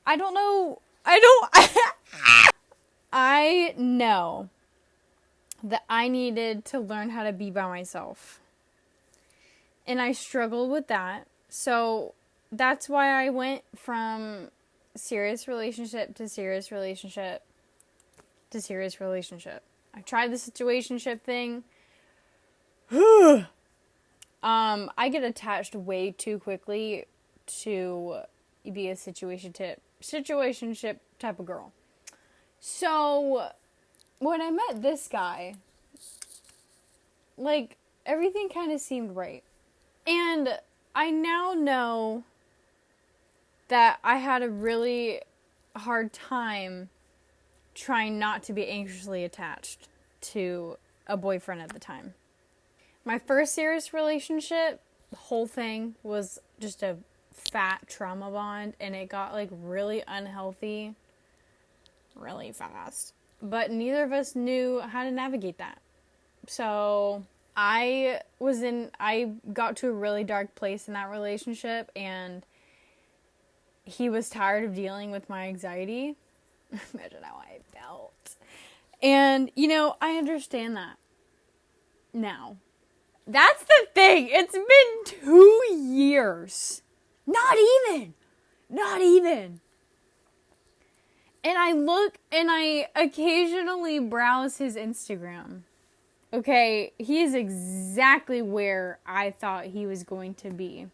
I don't know. I don't. I know that I needed to learn how to be by myself. And I struggled with that. So that's why I went from serious relationship to serious relationship to serious relationship. I tried the situationship thing. I get attached way too quickly to be a situationship type of girl. So when I met this guy, like, everything kind of seemed right. And I now know that I had a really hard time trying not to be anxiously attached to a boyfriend at the time. My first serious relationship, the whole thing was just a fat trauma bond, and it got like really unhealthy really fast. But neither of us knew how to navigate that. So I got to a really dark place in that relationship, and he was tired of dealing with my anxiety. Imagine how I felt. And, I understand that now. That's the thing. It's been 2 years. Not even. And I look and I occasionally browse his Instagram. Okay, he is exactly where I thought he was going to be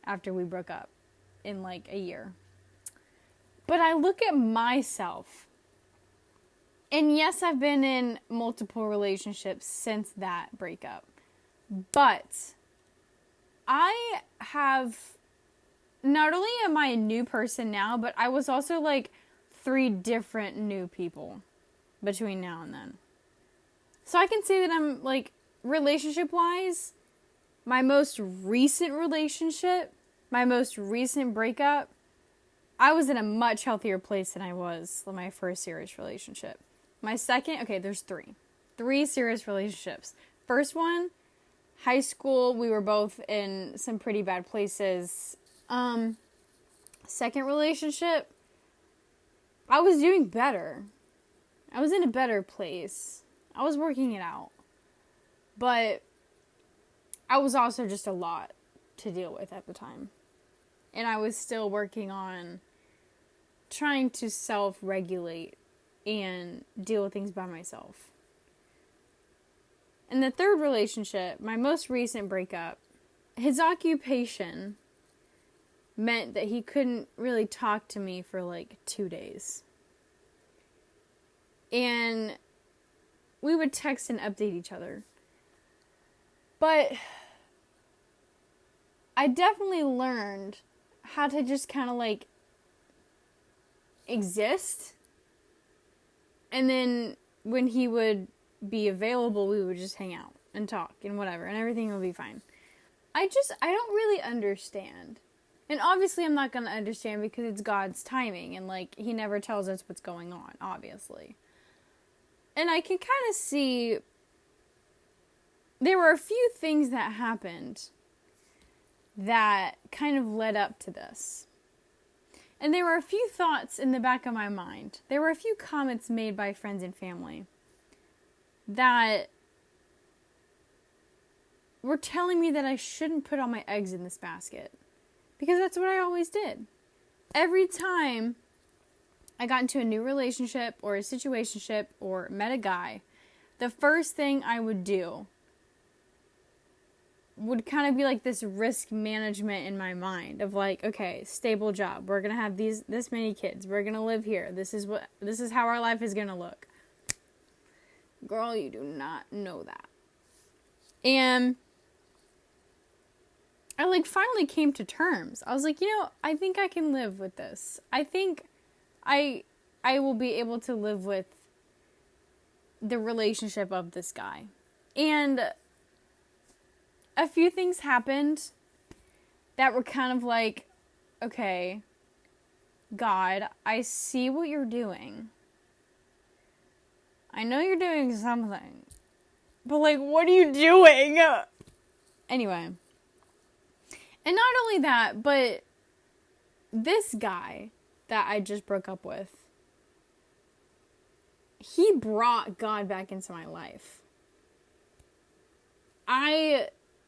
after we broke up in like a year. But I look at myself. And yes, I've been in multiple relationships since that breakup. But I have, not only am I a new person now, but I was also like 3 different new people between now and then. So I can say that I'm like, relationship-wise, my most recent relationship, my most recent breakup, I was in a much healthier place than I was in my first serious relationship. My second, there's 3. 3 serious relationships. First one, high school, we were both in some pretty bad places. Second relationship, I was doing better. I was in a better place. I was working it out. But I was also just a lot to deal with at the time. And I was still working on trying to self-regulate and deal with things by myself. In the third relationship, my most recent breakup, his occupation meant that he couldn't really talk to me for like 2 days. And we would text and update each other. But I definitely learned how to just kind of like exist. And then when he would be available, we would just hang out and talk and whatever, and everything would be fine. I don't really understand. And obviously I'm not going to understand because it's God's timing, and like, he never tells us what's going on, obviously. And I can kind of see there were a few things that happened that kind of led up to this. And there were a few thoughts in the back of my mind. There were a few comments made by friends and family that were telling me that I shouldn't put all my eggs in this basket. Because that's what I always did. Every time I got into a new relationship or a situationship or met a guy, the first thing I would do would kind of be like this risk management in my mind of like, okay, stable job. We're going to have this many kids. We're going to live here. This is how our life is going to look. Girl, you do not know that. And I like finally came to terms. I was like, I think I can live with this. I think I will be able to live with the relationship of this guy. And a few things happened that were kind of like, okay, God, I see what you're doing. I know you're doing something. But like, what are you doing? Anyway. And not only that, but this guy that I just broke up with, he brought God back into my life.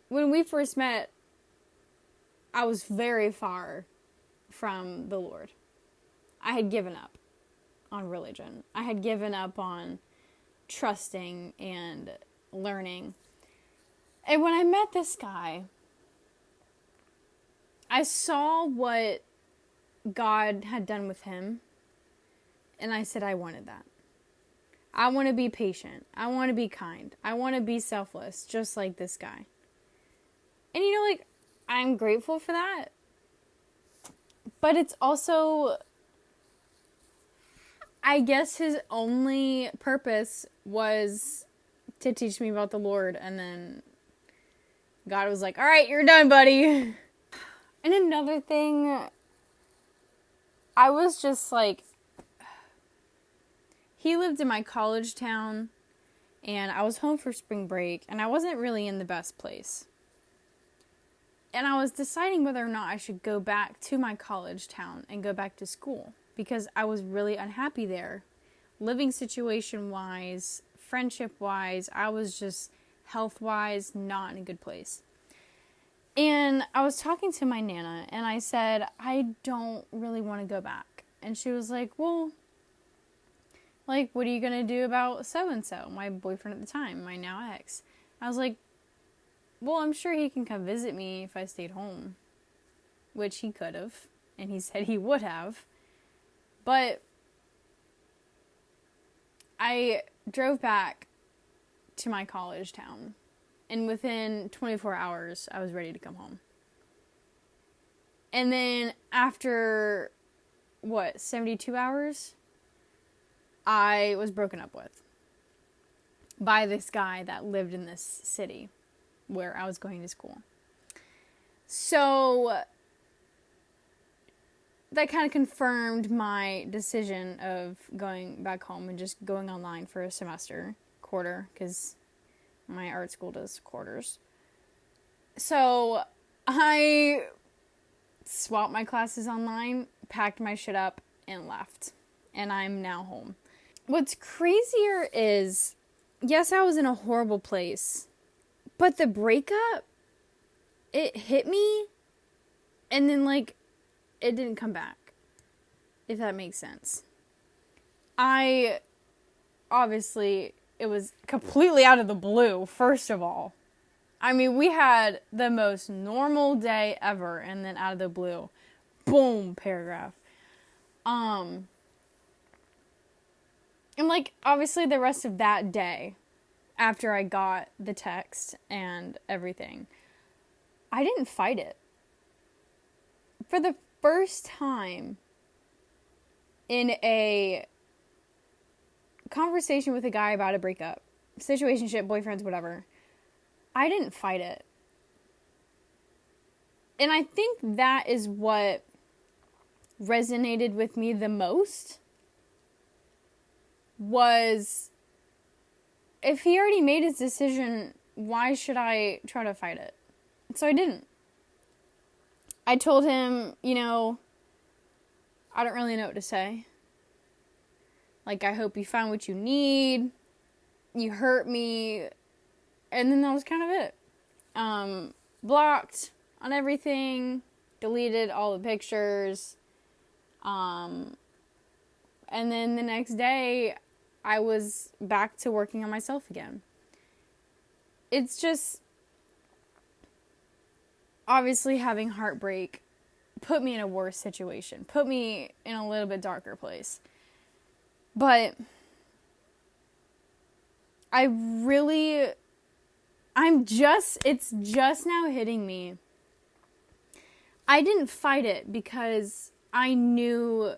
When we first met, I was very far from the Lord. I had given up on religion. I had given up on trusting and learning. And when I met this guy, I saw what God had done with him, and I said I wanted that. I want to be patient. I want to be kind. I want to be selfless, just like this guy. And like, I'm grateful for that. But it's also, I guess his only purpose was to teach me about the Lord. And then God was like, all right, you're done, buddy. And another thing, I was just like, he lived in my college town, and I was home for spring break, and I wasn't really in the best place. And I was deciding whether or not I should go back to my college town and go back to school, because I was really unhappy there. Living situation-wise, friendship-wise, I was just health-wise not in a good place. And I was talking to my Nana, and I said, I don't really want to go back. And she was like, well, like, what are you going to do about so-and-so, my boyfriend at the time, my now ex? I was like, well, I'm sure he can come visit me if I stayed home, which he could have, and he said he would have. But I drove back to my college town, and within 24 hours, I was ready to come home. And then after, 72 hours? I was broken up with by this guy that lived in this city where I was going to school. So that kind of confirmed my decision of going back home and just going online for a quarter, because my art school does quarters. So I swapped my classes online, packed my shit up, and left. And I'm now home. What's crazier is, yes, I was in a horrible place, but the breakup, it hit me, and then, like, it didn't come back, if that makes sense. Obviously, it was completely out of the blue, first of all. I mean, we had the most normal day ever, and then out of the blue, boom, paragraph. And, like, obviously the rest of that day, after I got the text and everything, I didn't fight it. For the first time in a conversation with a guy about a breakup, situationship, boyfriends, whatever, I didn't fight it. And I think that is what resonated with me the most. Was, if he already made his decision, why should I try to fight it? So I didn't. I told him, I don't really know what to say. Like, I hope you find what you need. You hurt me. And then that was kind of it. Blocked on everything. Deleted all the pictures. And then the next day, I was back to working on myself again. It's just, obviously having heartbreak put me in a worse situation. Put me in a little bit darker place. But it's just now hitting me. I didn't fight it because I knew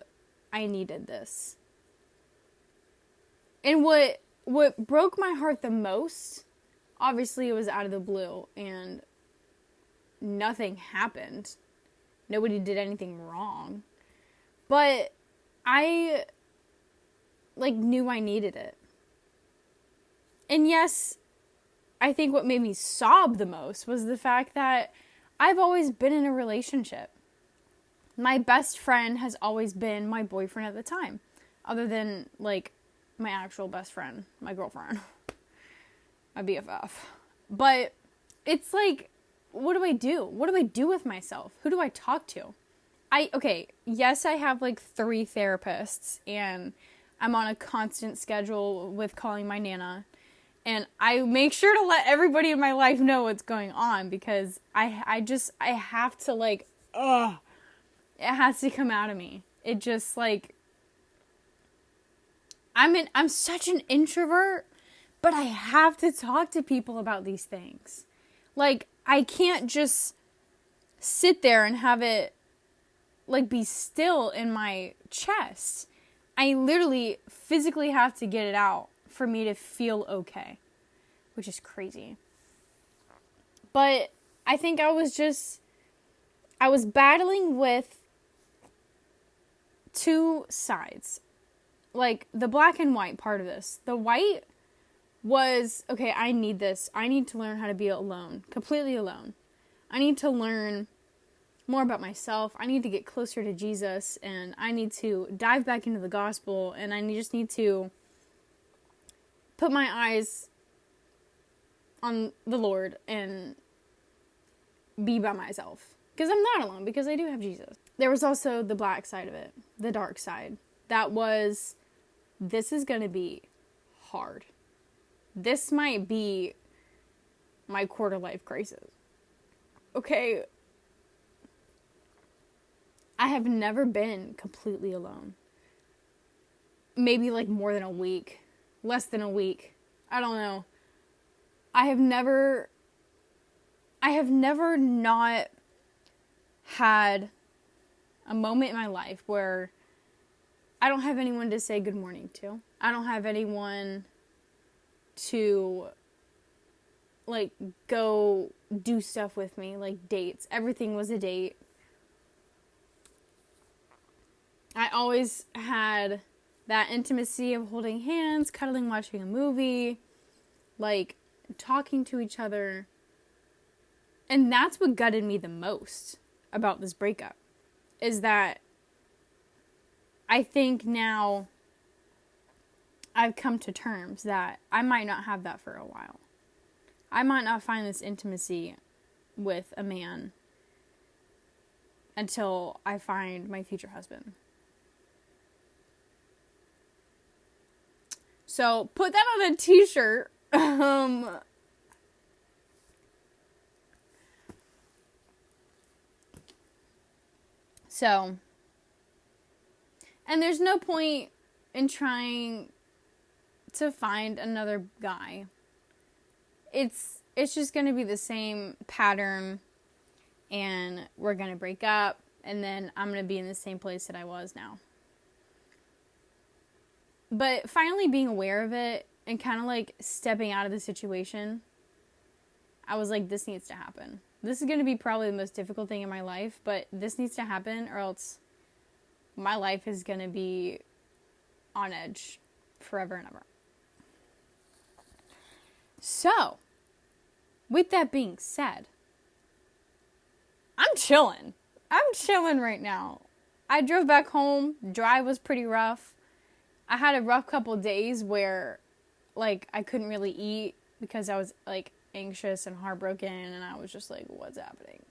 I needed this. And what broke my heart the most, obviously it was out of the blue and nothing happened. Nobody did anything wrong. But I knew I needed it. And yes, I think what made me sob the most was the fact that I've always been in a relationship. my best friend has always been my boyfriend at the time, other than, like, my actual best friend, my girlfriend, my BFF. But it's like, what do I do? What do I do with myself? Who do I talk to? Okay, yes, I have like 3 therapists, and I'm on a constant schedule with calling my Nana. And I make sure to let everybody in my life know what's going on, because I have to, like, it has to come out of me. It just, like, I'm such an introvert, but I have to talk to people about these things. Like, I can't just sit there and have it, like, be still in my chest. I literally physically have to get it out for me to feel okay, which is crazy. But I think I was battling with 2 sides. Like, the black and white part of this. The white was, okay, I need this. I need to learn how to be alone, completely alone. I need to learn more about myself. I need to get closer to Jesus, and I need to dive back into the gospel, and I just need to put my eyes on the Lord and be by myself. Because I'm not alone, because I do have Jesus. There was also the black side of it, the dark side. That was, this is going to be hard. This might be my quarter life crisis. Okay, I have never been completely alone. Maybe like more than a week. Less than a week. I don't know. I have never not had a moment in my life where I don't have anyone to say good morning to. I don't have anyone to, like, go do stuff with me, like dates. Everything was a date. I always had that intimacy of holding hands, cuddling, watching a movie, like, talking to each other. And that's what gutted me the most about this breakup, is that I think now I've come to terms that I might not have that for a while. I might not find this intimacy with a man until I find my future husband. So, put that on a t-shirt. So, and there's no point in trying to find another guy. It's just going to be the same pattern, and we're going to break up, and then I'm going to be in the same place that I was now. But finally being aware of it and kind of like stepping out of the situation, I was like, this needs to happen. This is going to be probably the most difficult thing in my life, but this needs to happen, or else my life is going to be on edge forever and ever. So, with that being said, I'm chilling. I'm chilling right now. I drove back home. Drive was pretty rough. I had a rough couple days where, like, I couldn't really eat because I was, like, anxious and heartbroken, and I was just like, what's happening?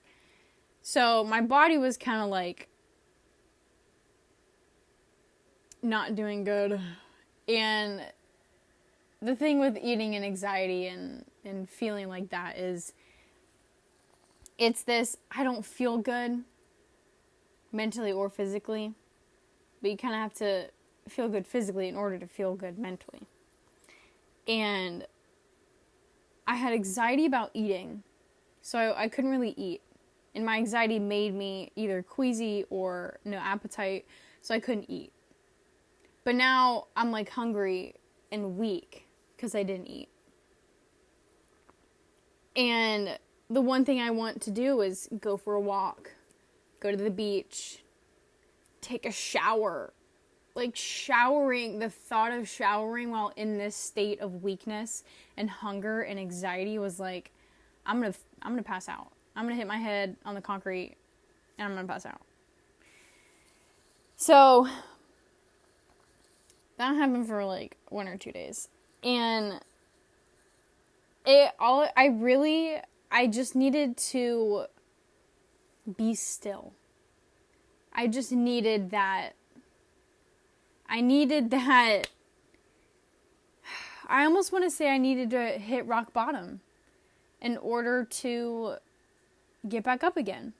So my body was kind of, like, not doing good. And the thing with eating and anxiety and feeling like that is, it's this, I don't feel good mentally or physically, but you kind of have to feel good physically in order to feel good mentally. And I had anxiety about eating, so I couldn't really eat. And my anxiety made me either queasy or no appetite, so I couldn't eat. But now I'm like hungry and weak because I didn't eat. And the one thing I want to do is go for a walk, go to the beach, take a shower. Like, showering, the thought of showering while in this state of weakness and hunger and anxiety was like, I'm gonna pass out. I'm gonna hit my head on the concrete and I'm gonna pass out. So that happened for like 1 or 2 days. And I just needed to be still. I just needed that. I almost want to say I needed to hit rock bottom in order to get back up again.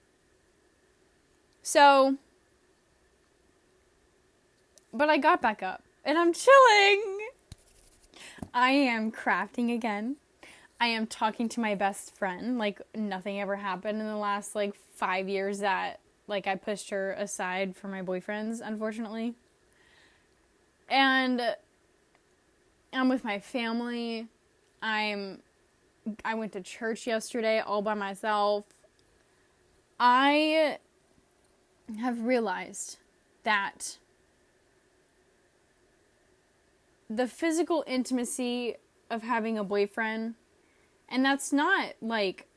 So, but I got back up and I'm chilling. I am crafting again. I am talking to my best friend like nothing ever happened in the last like 5 years that like I pushed her aside for my boyfriends, unfortunately. And I'm with my family. I went to church yesterday all by myself. I have realized that the physical intimacy of having a boyfriend, and that's not like,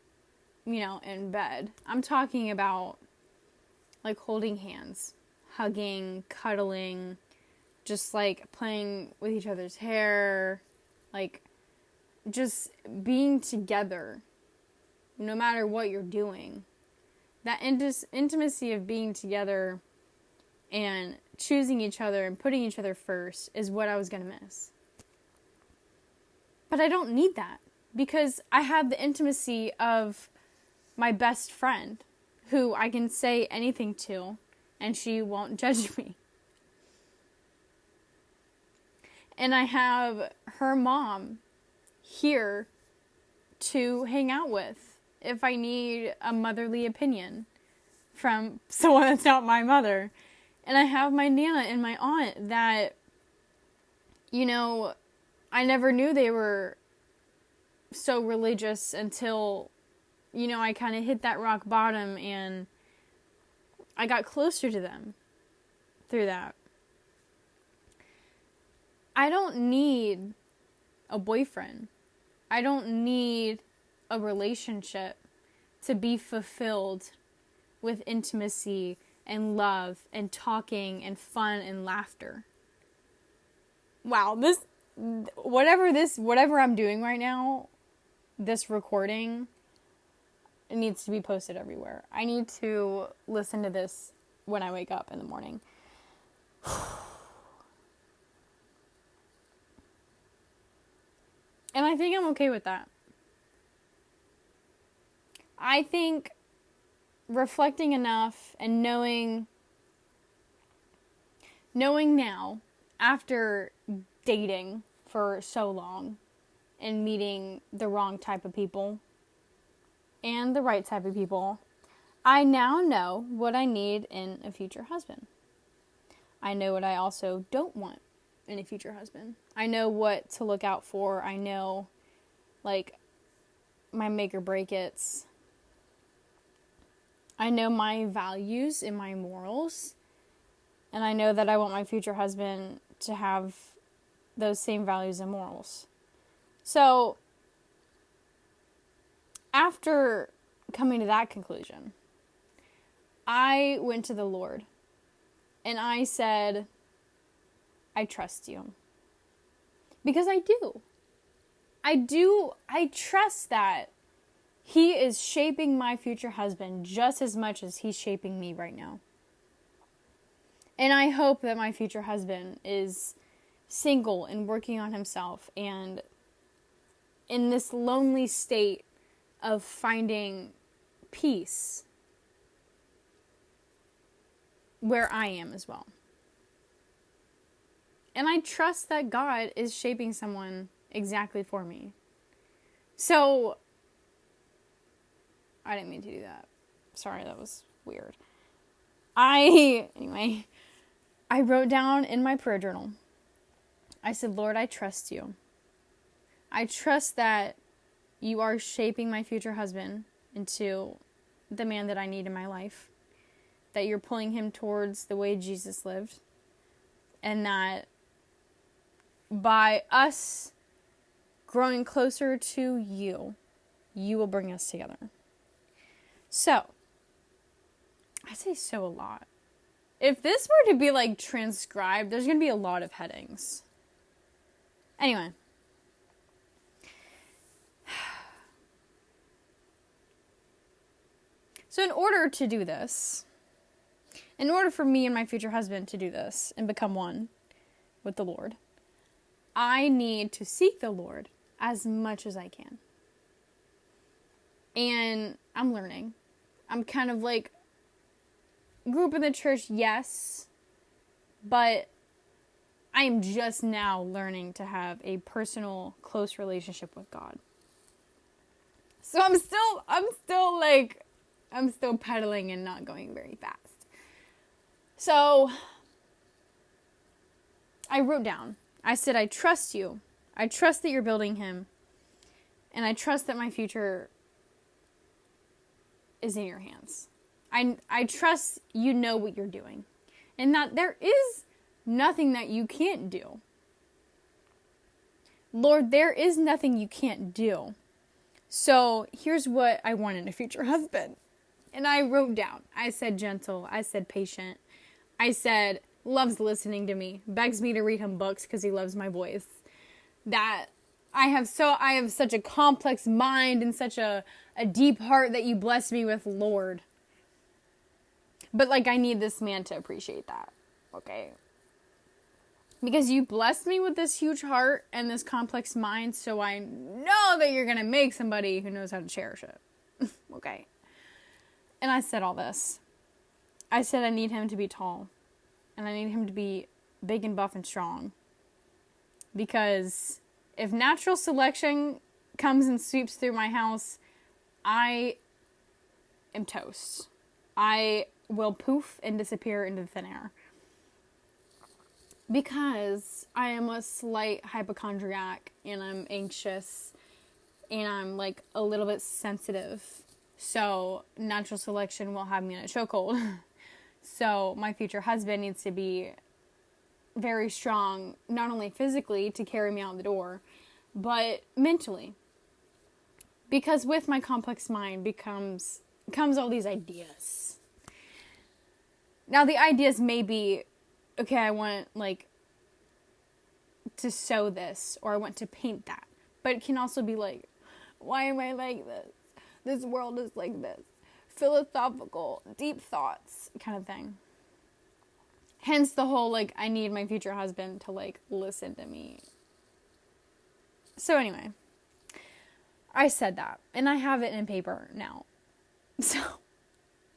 in bed. I'm talking about like holding hands, hugging, cuddling, just like playing with each other's hair, like just being together no matter what you're doing. That intimacy of being together and choosing each other and putting each other first is what I was going to miss. But I don't need that because I have the intimacy of my best friend who I can say anything to and she won't judge me. And I have her mom here to hang out with if I need a motherly opinion from someone that's not my mother. And I have my Nana and my aunt that, I never knew they were so religious until, I kind of hit that rock bottom and I got closer to them through that. I don't need a boyfriend. I don't need a relationship to be fulfilled with intimacy and love and talking and fun and laughter. Wow, whatever I'm doing right now, this recording, it needs to be posted everywhere. I need to listen to this when I wake up in the morning. And I think I'm okay with that. I think reflecting enough and knowing now, after dating for so long and meeting the wrong type of people and the right type of people, I now know what I need in a future husband. I know what I also don't want in a future husband. I know what to look out for. I know, like, my make or break it's. I know my values and my morals. And I know that I want my future husband to have those same values and morals. So, after coming to that conclusion, I went to the Lord. And I said, I trust you. Because I do. I trust that He is shaping my future husband just as much as He's shaping me right now. And I hope that my future husband is single and working on himself and in this lonely state of finding peace where I am as well. And I trust that God is shaping someone exactly for me. So, I didn't mean to do that. Sorry, that was weird. Anyway, I wrote down in my prayer journal, I said, Lord, I trust you. I trust that you are shaping my future husband into the man that I need in my life. That you're pulling him towards the way Jesus lived. And that by us growing closer to you, you will bring us together. So, I say so a lot. If this were to be, like, transcribed, there's going to be a lot of headings. Anyway. So in order to do this, in order for me and my future husband to do this and become one with the Lord, I need to seek the Lord as much as I can. And I'm learning. I'm kind of like, grew up in the church, yes, but I am just now learning to have a personal, close relationship with God. So I'm still pedaling and not going very fast. So I wrote down, I said, I trust you. I trust that you're building him. And I trust that my future is in your hands. I trust you know what you're doing. And that there is nothing that you can't do. Lord, there is nothing you can't do. So here's what I want in a future husband. And I wrote down, I said gentle, I said patient, I said loves listening to me, begs me to read him books because he loves my voice. That I have such a complex mind and such a deep heart that you bless me with, Lord. But like, I need this man to appreciate that, okay? Because you blessed me with this huge heart and this complex mind, so I know that you're going to make somebody who knows how to cherish it, okay? And I said all this. I said I need him to be tall. And I need him to be big and buff and strong. Because if natural selection comes and sweeps through my house, I am toast. I will poof and disappear into thin air. Because I am a slight hypochondriac and I'm anxious and I'm like a little bit sensitive. So natural selection will have me in a chokehold. So my future husband needs to be very strong, not only physically to carry me out the door, but mentally. Because with my complex mind comes all these ideas. Now the ideas may be, okay, I want like to sew this, or I want to paint that. But it can also be like, why am I like this? This world is like this. Philosophical, deep thoughts kind of thing. Hence the whole, like, I need my future husband to, like, listen to me. So anyway, I said that, and I have it in paper now. So,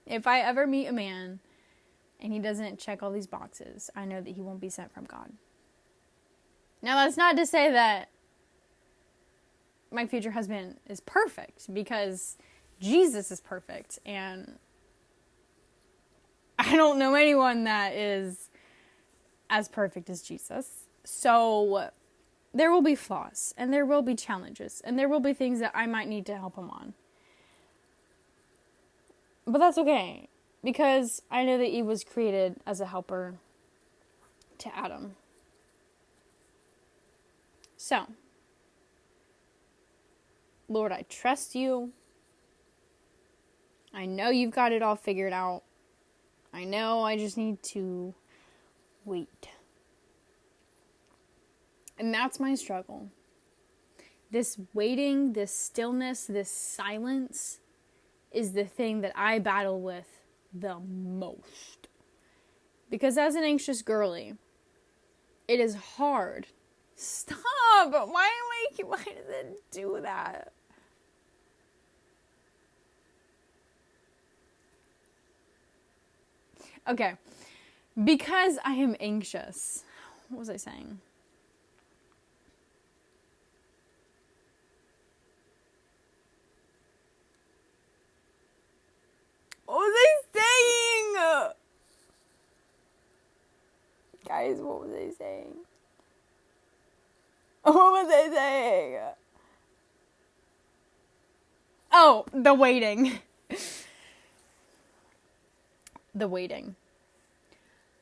if I ever meet a man, and he doesn't check all these boxes, I know that he won't be sent from God. Now, that's not to say that my future husband is perfect, because Jesus is perfect, and I don't know anyone that is as perfect as Jesus. So there will be flaws, and there will be challenges, and there will be things that I might need to help him on. But that's okay, because I know that Eve was created as a helper to Adam. So, Lord, I trust you. I know you've got it all figured out. I know I just need to wait. And that's my struggle. This waiting, this stillness, this silence is the thing that I battle with the most. Because as an anxious girly, it is hard. Stop! Why does it do that? Okay, because I am anxious. What was I saying? What was I saying? Guys, what was I saying? What was I saying? Oh, the waiting. The waiting.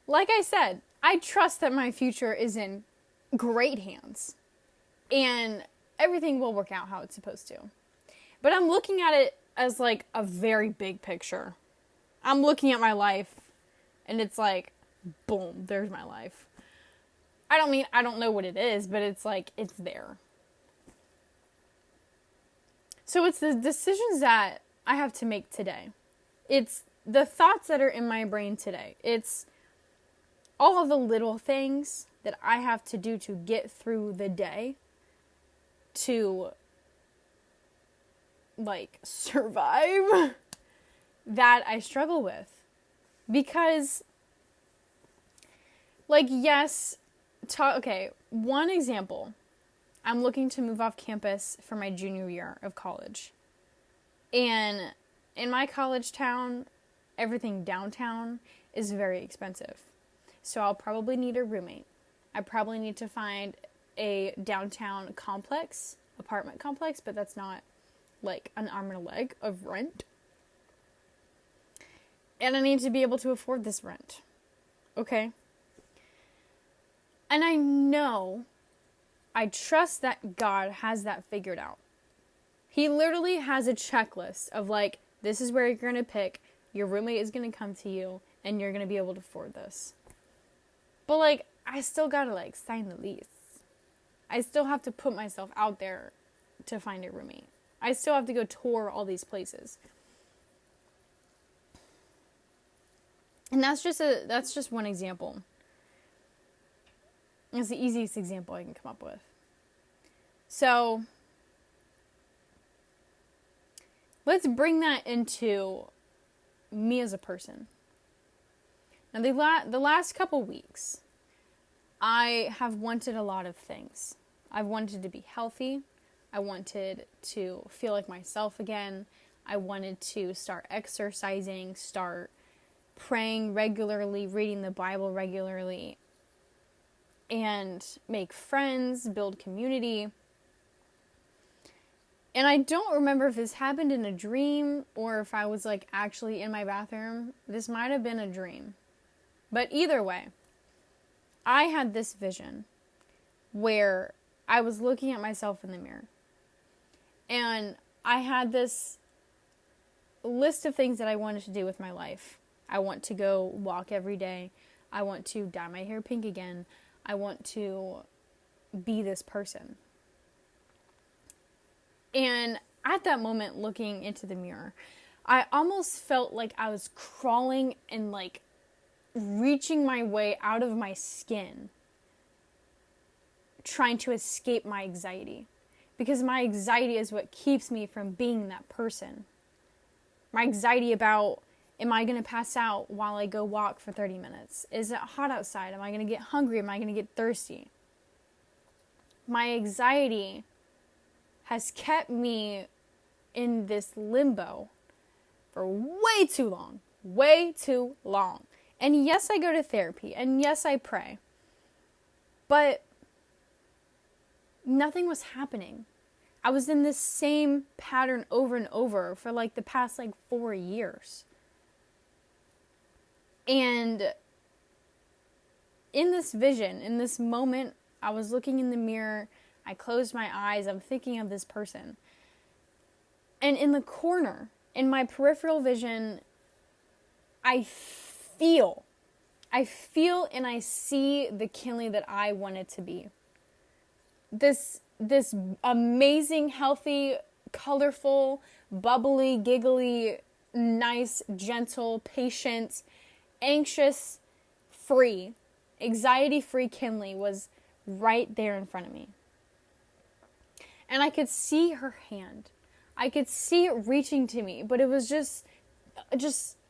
Like I said, I trust that my future is in great hands. And everything will work out how it's supposed to. But I'm looking at it as like a very big picture. I'm looking at my life And it's like, boom, there's my life. I don't know what it is, but it's like, it's there. So it's the decisions that I have to make today. It's the thoughts that are in my brain today. It's all of the little things that I have to do to get through the day to, like, survive that I struggle with. Because, like, yes, okay, one example. I'm looking to move off campus for my junior year of college. And in my college town, everything downtown is very expensive. So I'll probably need a roommate. I probably need to find a downtown complex, apartment complex, but that's not like an arm and a leg of rent. And I need to be able to afford this rent. Okay? And I trust that God has that figured out. He literally has a checklist of like, this is where you're going to pick, your roommate is going to come to you, and you're going to be able to afford this. But like, I still got to like sign the lease. I still have to put myself out there to find a roommate. I still have to go tour all these places. And that's just one example. It's the easiest example I can come up with. So, let's bring that into me as a person. Now, the last couple weeks, I have wanted a lot of things. I've wanted to be healthy. I wanted to feel like myself again. I wanted to start exercising, start praying regularly, reading the Bible regularly, and make friends, build community. And I don't remember if this happened in a dream or if I was like actually in my bathroom. This might have been a dream. But either way, I had this vision where I was looking at myself in the mirror. And I had this list of things that I wanted to do with my life. I want to go walk every day. I want to dye my hair pink again. I want to be this person. And at that moment, looking into the mirror, I almost felt like I was crawling and like reaching my way out of my skin, trying to escape my anxiety. Because my anxiety is what keeps me from being that person. My anxiety about, am I going to pass out while I go walk for 30 minutes? Is it hot outside? Am I going to get hungry? Am I going to get thirsty? My anxiety has kept me in this limbo for way too long. Way too long. And yes, I go to therapy. And yes, I pray. But nothing was happening. I was in this same pattern over and over for like the past 4 years. And in this vision, in this moment, I was looking in the mirror, I closed my eyes, I'm thinking of this person. And in the corner, in my peripheral vision, I feel and I see the Kenley that I wanted to be. This amazing, healthy, colorful, bubbly, giggly, nice, gentle, patient, anxious, free, anxiety-free Kenley was right there in front of me. And I could see her hand. I could see it reaching to me, but it was just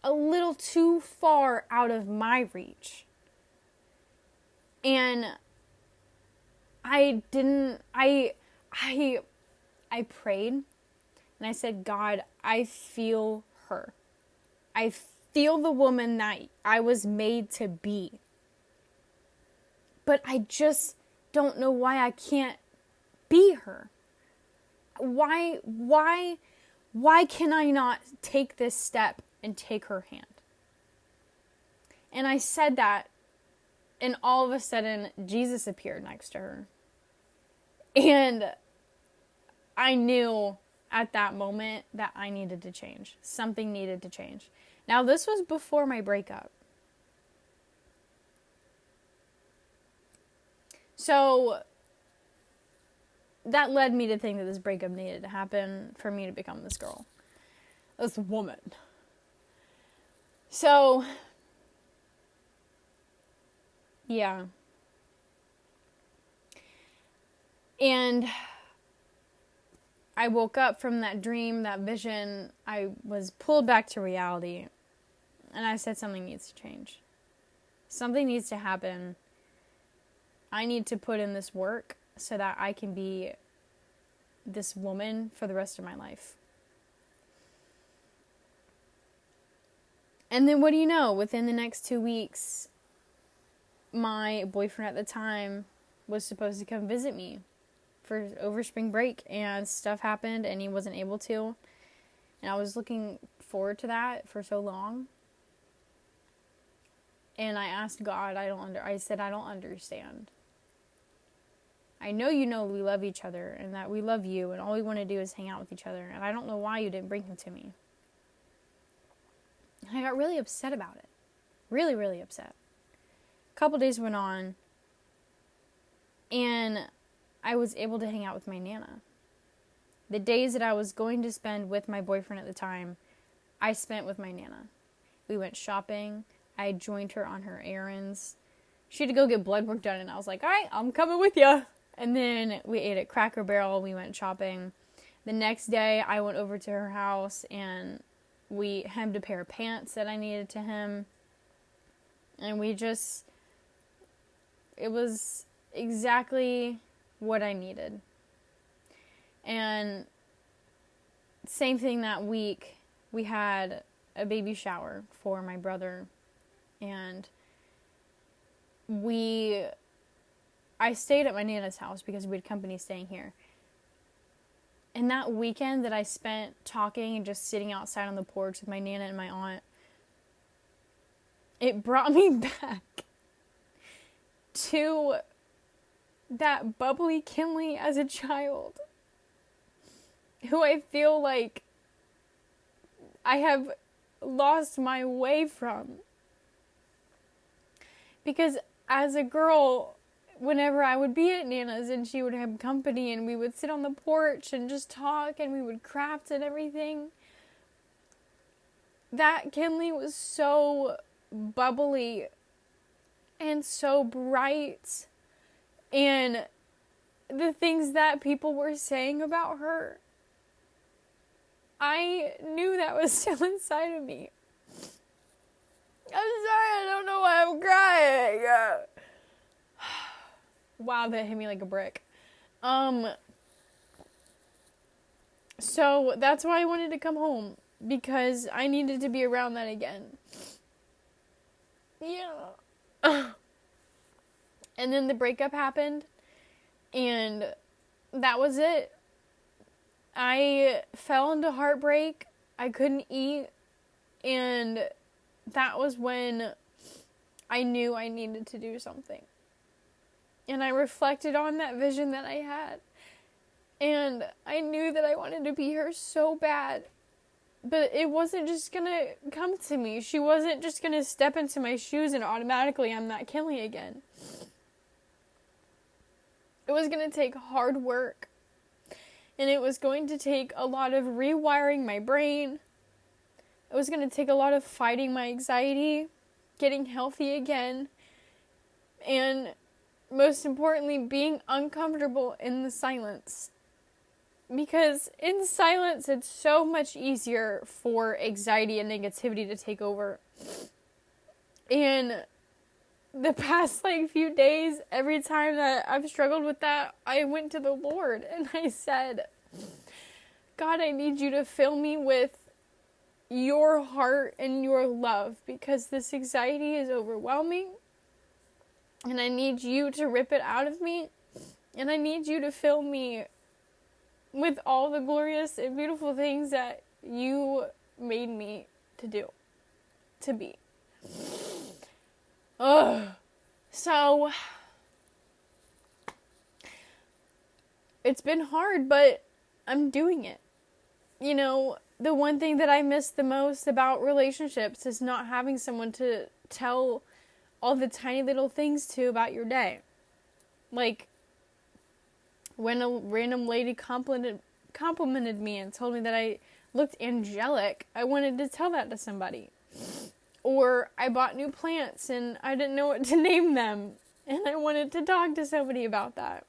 a little too far out of my reach. And I prayed and I said, God, I feel her. I feel the woman that I was made to be. But I just don't know why I can't be her. Why can I not take this step and take her hand? And I said that, and all of a sudden, Jesus appeared next to her. And I knew at that moment that I needed to change. Something needed to change. Now, this was before my breakup. So that led me to think that this breakup needed to happen for me to become this girl. This woman. So, yeah. And I woke up from that dream, that vision. I was pulled back to reality. And I said something needs to change. Something needs to happen. I need to put in this work so that I can be this woman for the rest of my life. And then what do you know? Within the next 2 weeks, my boyfriend at the time was supposed to come visit me for over spring break, and stuff happened and he wasn't able to. And I was looking forward to that for so long. And I asked God, I said, I don't understand. I know you know we love each other and that we love you and all we want to do is hang out with each other. And I don't know why you didn't bring him to me. And I got really upset about it. Really, really upset. A couple days went on and I was able to hang out with my Nana. The days that I was going to spend with my boyfriend at the time, I spent with my Nana. We went shopping. I joined her on her errands. She had to go get blood work done and I was like, all right, I'm coming with you. And then we ate at Cracker Barrel. We went shopping. The next day, I went over to her house and we hemmed a pair of pants that I needed to hem. And it was exactly what I needed. And same thing that week, we had a baby shower for my brother. And I stayed at my Nana's house because we had company staying here. And that weekend that I spent talking and just sitting outside on the porch with my Nana and my aunt, it brought me back to that bubbly Kenley as a child, who I feel like I have lost my way from. Because as a girl, whenever I would be at Nana's and she would have company and we would sit on the porch and just talk and we would craft and everything, that Kenley was so bubbly and so bright. And the things that people were saying about her, I knew that was still inside of me. I'm sorry, I don't know why I'm crying. Wow, that hit me like a brick. So that's why I wanted to come home, because I needed to be around that again. Yeah. And then the breakup happened, and that was it. I fell into heartbreak. I couldn't eat, and that was when I knew I needed to do something. And I reflected on that vision that I had. And I knew that I wanted to be her so bad. But it wasn't just gonna come to me. She wasn't just gonna step into my shoes and automatically I'm not Kenley again. It was gonna take hard work. And it was going to take a lot of rewiring my brain. It was going to take a lot of fighting my anxiety, getting healthy again, and most importantly, being uncomfortable in the silence. Because in silence, it's so much easier for anxiety and negativity to take over. And the past few days, every time that I've struggled with that, I went to the Lord and I said, God, I need you to fill me with your heart and your love, because this anxiety is overwhelming and I need you to rip it out of me, and I need you to fill me with all the glorious and beautiful things that you made me to be. So it's been hard, but I'm doing it. You know, the one thing that I miss the most about relationships is not having someone to tell all the tiny little things to about your day. Like, when a random lady complimented me and told me that I looked angelic, I wanted to tell that to somebody. Or I bought new plants and I didn't know what to name them, and I wanted to talk to somebody about that.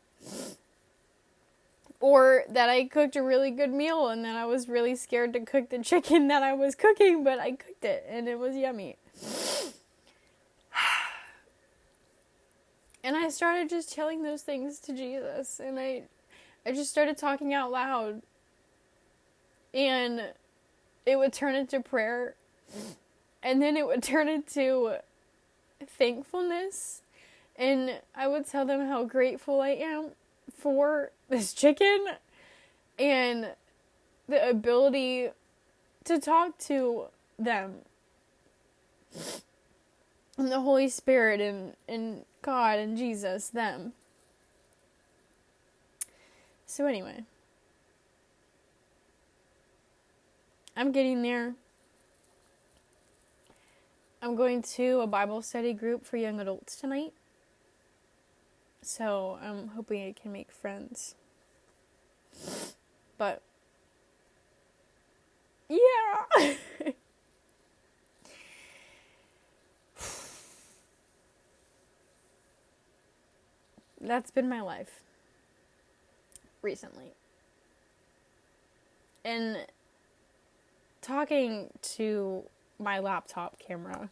Or that I cooked a really good meal and that I was really scared to cook the chicken that I was cooking, but I cooked it and it was yummy. And I started just telling those things to Jesus, and I just started talking out loud. And it would turn into prayer, and then it would turn into thankfulness, and I would tell them how grateful I am for this chicken and the ability to talk to them and the Holy Spirit and God and Jesus, them. So anyway, I'm getting there. I'm going to a Bible study group for young adults tonight. So I'm hoping I can make friends. But yeah. That's been my life recently. And talking to my laptop camera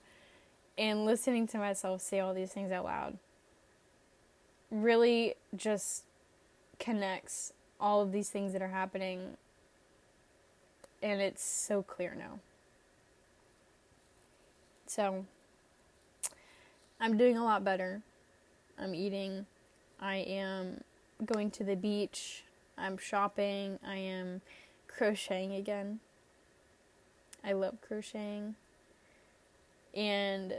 and listening to myself say all these things out loud really just connects all of these things that are happening, and it's so clear now. So I'm doing a lot better. I'm eating. I am going to the beach. I'm shopping. I am crocheting again. I love crocheting. And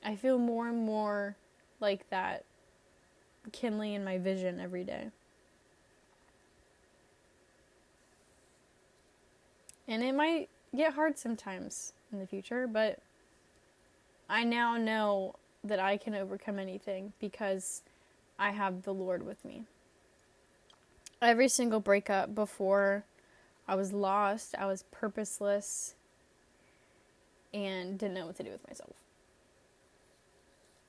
I feel more and more like that Kenley in my vision every day. And it might get hard sometimes in the future, but I now know that I can overcome anything because I have the Lord with me. Every single breakup before, I was lost, I was purposeless, and didn't know what to do with myself.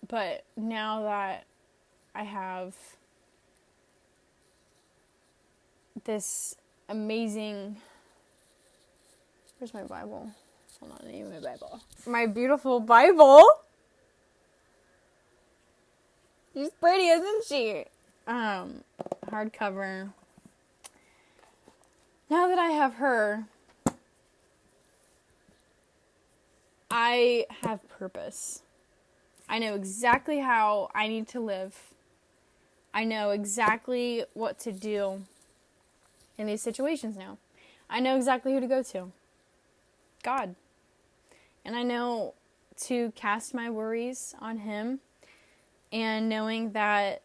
But now that I have this amazing... Where's my Bible? Hold on, I need my Bible. My beautiful Bible! She's pretty, isn't she? Hardcover. Now that I have her, I have purpose. I know exactly how I need to live. I know exactly what to do in these situations now. I know exactly who to go to. God. And I know to cast my worries on Him, and knowing that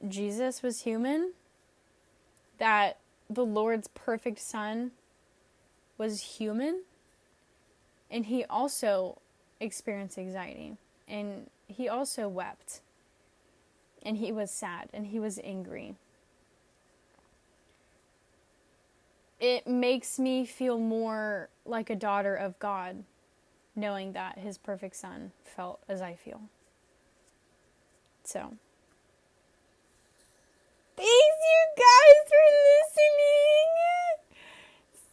Jesus was human, that the Lord's perfect Son was human, and He also experienced anxiety, and He also wept, and He was sad, and He was angry. It makes me feel more like a daughter of God, knowing that His perfect Son felt as I feel. So, thanks you guys for listening.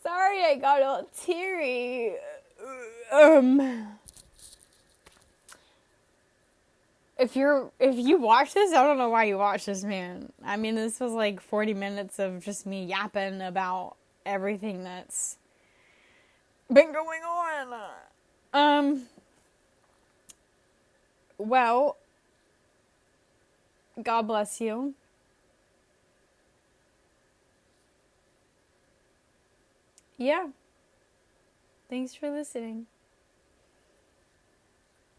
Sorry I got all teary. If you watch this, I don't know why you watch this, man. I mean, this was like 40 minutes of just me yapping about everything that's been going on. Well, God bless you. Yeah. Thanks for listening.